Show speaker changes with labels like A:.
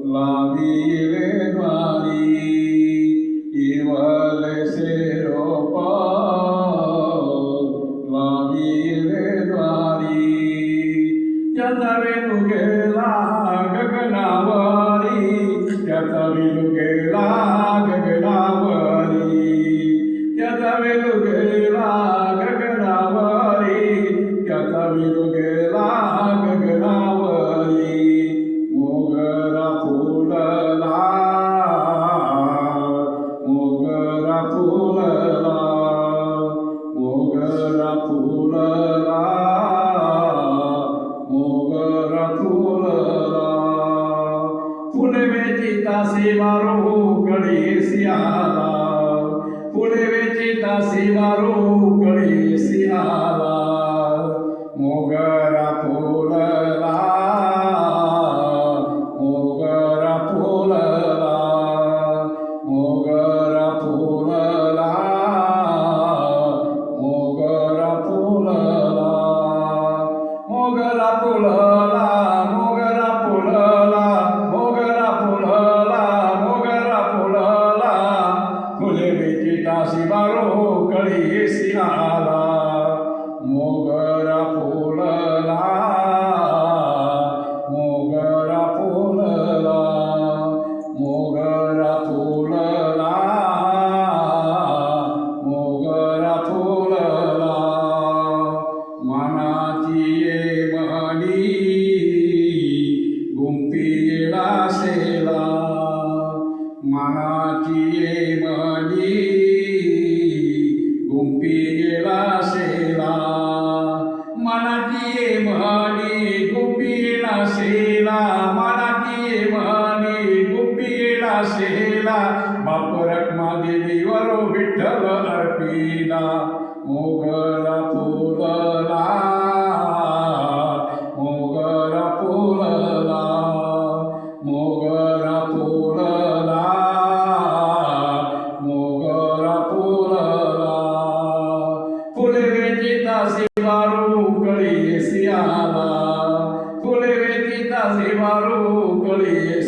A: la Vella द्वारी इवलसे रोपा la Vella द्वारी त्याचा वेणू गेला गगनावरी त्याचा वेणू गेला गगनावरी त्याचा वेणू गेला गगनावरी त्याचा वेणू गेला गगनावरी मोगरा फुलला मोगरा फुलला मोगरा फुलला मोगरा फुलला फुले वेचिता सेवारो कळे सियाला फुले वेचिता सेवारो कळे सियाला मोगरा फुलला मोगरा फुलला मोगरा फुलला मोगरा फुलला मोगरा फुलला मोगरा फुलला मोगरा फुलला मोगरा फुलला फुले वेचिता शिवारो कळी सियाला मोगरा फुलला मोगरा फुलला मोगरा फुलला मोगरा फुलला मनाची ये मणी गुंफीला सेला मनाची ये मणी गुंफीला सेला मनाची ये मणी गुंफीला सेला मनाची ये मणी गुंफीला सेला बाप रखमा देवीवर विठ्ठल अर्पिला मोगरा फुलला मोगरा फुलला मोगरा फुलला मोगरा फुलला फुले वेचिता शिवारू कळी सियाला फुले वेचिता शिवारू कळी